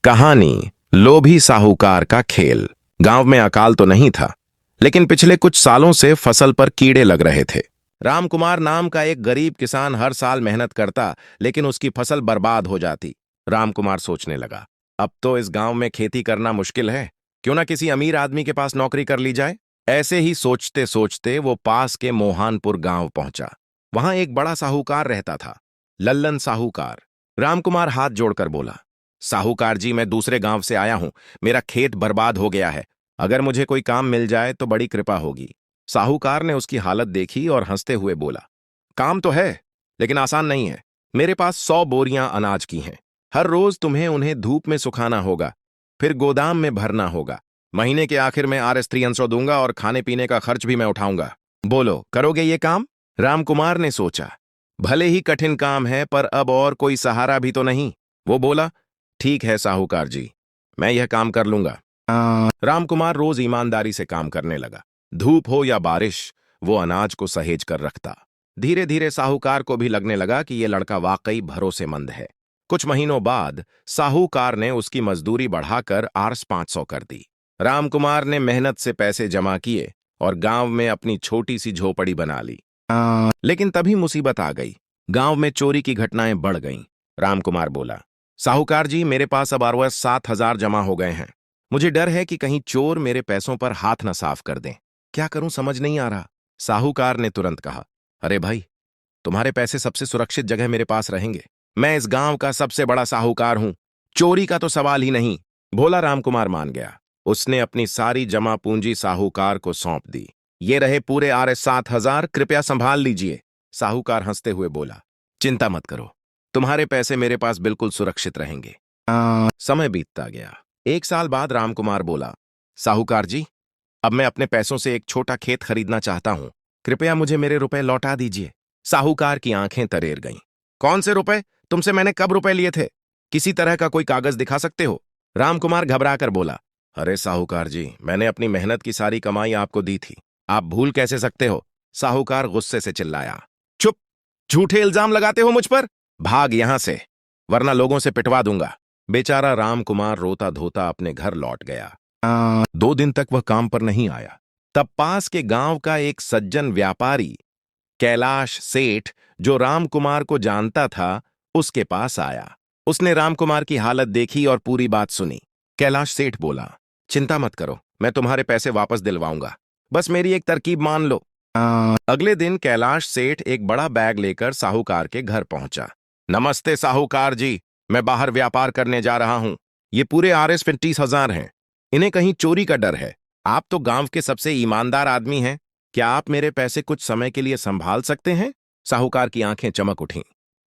कहानी लोभी साहूकार का खेल। गांव में अकाल तो नहीं था, लेकिन पिछले कुछ सालों से फसल पर कीड़े लग रहे थे। रामकुमार नाम का एक गरीब किसान हर साल मेहनत करता, लेकिन उसकी फसल बर्बाद हो जाती। रामकुमार सोचने लगा, अब तो इस गांव में खेती करना मुश्किल है, क्यों ना किसी अमीर आदमी के पास नौकरी कर ली जाए। ऐसे ही सोचते सोचते वो पास के मोहानपुर गांव पहुंचा। वहां एक बड़ा साहूकार रहता था, लल्लन साहूकार। रामकुमार हाथ जोड़कर बोला, साहूकार जी, मैं दूसरे गांव से आया हूं। मेरा खेत बर्बाद हो गया है। अगर मुझे कोई काम मिल जाए तो बड़ी कृपा होगी। साहूकार ने उसकी हालत देखी और हंसते हुए बोला, काम तो है, लेकिन आसान नहीं है। मेरे पास 100 बोरियां अनाज की हैं। हर रोज तुम्हें उन्हें धूप में सुखाना होगा, फिर गोदाम में भरना होगा। महीने के आखिर में RS 300 दूंगा और खाने पीने का खर्च भी मैं उठाऊंगा। बोलो, करोगे ये काम? रामकुमार ने सोचा, भले ही कठिन काम है, पर अब और कोई सहारा भी तो नहीं। वो बोला, ठीक है साहूकार जी, मैं यह काम कर लूंगा। रामकुमार रोज ईमानदारी से काम करने लगा। धूप हो या बारिश, वो अनाज को सहेज कर रखता। धीरे धीरे साहूकार को भी लगने लगा कि यह लड़का वाकई भरोसेमंद है। कुछ महीनों बाद साहूकार ने उसकी मजदूरी बढ़ाकर RS 500 कर दी। रामकुमार ने मेहनत से पैसे जमा किए और गांव में अपनी छोटी सी झोपड़ी बना ली। लेकिन तभी मुसीबत आ गई। गांव में चोरी की घटनाएं बढ़ गईं। रामकुमार बोला, साहूकार जी, मेरे पास अब RS 7,000 जमा हो गए हैं। मुझे डर है कि कहीं चोर मेरे पैसों पर हाथ न साफ कर दें। क्या करूं समझ नहीं आ रहा। साहूकार ने तुरंत कहा, अरे भाई, तुम्हारे पैसे सबसे सुरक्षित जगह मेरे पास रहेंगे। मैं इस गांव का सबसे बड़ा साहूकार हूं, चोरी का तो सवाल ही नहीं। भोला रामकुमार मान गया। उसने अपनी सारी जमा पूंजी साहूकार को सौंप दी। ये रहे पूरे RS 7,000, कृपया संभाल लीजिए। साहूकार हंसते हुए बोला, चिंता मत करो, तुम्हारे पैसे मेरे पास बिल्कुल सुरक्षित रहेंगे। समय बीतता गया। 1 साल बाद रामकुमार बोला, साहूकार जी, अब मैं अपने पैसों से एक छोटा खेत खरीदना चाहता हूं। कृपया मुझे मेरे रुपए लौटा दीजिए। साहूकार की आंखें तरेर गईं। कौन से रुपए? तुमसे मैंने कब रुपए लिए थे? किसी तरह का कोई कागज दिखा सकते हो? रामकुमार घबराकर बोला, अरे साहूकार जी, मैंने अपनी मेहनत की सारी कमाई आपको दी थी। आप भूल कैसे सकते हो? साहूकार गुस्से से चिल्लाया, चुप! झूठे इल्जाम लगाते हो मुझ पर? भाग यहां से, वरना लोगों से पिटवा दूंगा। बेचारा रामकुमार रोता धोता अपने घर लौट गया। 2 दिन तक वह काम पर नहीं आया। तब पास के गांव का एक सज्जन व्यापारी कैलाश सेठ, जो रामकुमार को जानता था, उसके पास आया। उसने रामकुमार की हालत देखी और पूरी बात सुनी। कैलाश सेठ बोला, चिंता मत करो, मैं तुम्हारे पैसे वापस दिलवाऊंगा। बस मेरी एक तरकीब मान लो। अगले दिन कैलाश सेठ एक बड़ा बैग लेकर साहूकार के घर पहुंचा। नमस्ते साहूकार जी, मैं बाहर व्यापार करने जा रहा हूं। ये पूरे RS 20,000 हैं। इन्हें कहीं चोरी का डर है। आप तो गांव के सबसे ईमानदार आदमी हैं। क्या आप मेरे पैसे कुछ समय के लिए संभाल सकते हैं? साहूकार की आंखें चमक उठीं।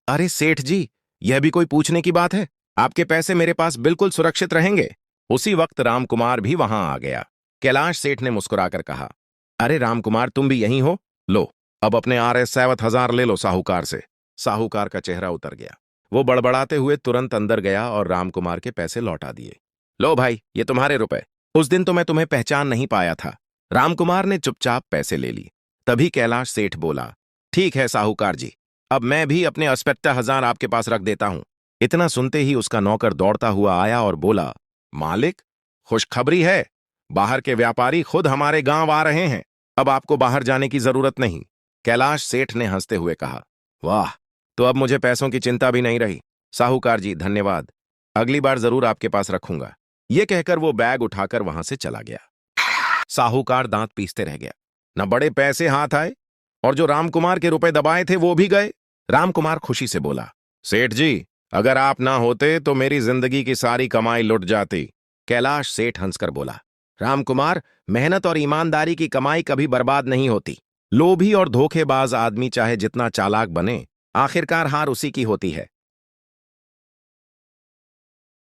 अरे सेठ जी, यह भी कोई पूछने की बात है? आपके पैसे मेरे पास बिल्कुल सुरक्षित रहेंगे। उसी वक्त रामकुमार भी वहां आ गया। कैलाश सेठ ने मुस्कुराकर कहा, अरे रामकुमार, तुम भी यहीं हो? लो, अब अपने RS 7,000 ले लो साहूकार से। साहूकार का चेहरा उतर गया। वो बड़बड़ाते हुए तुरंत अंदर गया और रामकुमार के पैसे लौटा दिए। लो भाई, ये तुम्हारे रुपए। उस दिन तो मैं तुम्हें पहचान नहीं पाया था। रामकुमार ने चुपचाप पैसे ले ली। तभी कैलाश सेठ बोला, ठीक है साहूकार जी, अब मैं भी अपने 58,000 आपके पास रख देता हूं। इतना सुनते ही उसका नौकर दौड़ता हुआ आया और बोला, मालिक, खुशखबरी है, बाहर के व्यापारी खुद हमारे गांव आ रहे हैं। अब आपको बाहर जाने की जरूरत नहीं। कैलाश सेठ ने हंसते हुए कहा, वाह, तो अब मुझे पैसों की चिंता भी नहीं रही। साहूकार जी धन्यवाद, अगली बार जरूर आपके पास रखूंगा। यह कहकर वो बैग उठाकर वहां से चला गया। साहूकार दांत पीसते रह गया। न बड़े पैसे हाथ आए, और जो रामकुमार के रुपए दबाए थे वो भी गए। रामकुमार खुशी से बोला, सेठ जी, अगर आप ना होते तो मेरी जिंदगी की सारी कमाई लुट जाती। कैलाश सेठ हंसकर बोला, रामकुमार, मेहनत और ईमानदारी की कमाई कभी बर्बाद नहीं होती। लोभी और धोखेबाज आदमी चाहे जितना चालाक बने, आखिरकार हार उसी की होती है।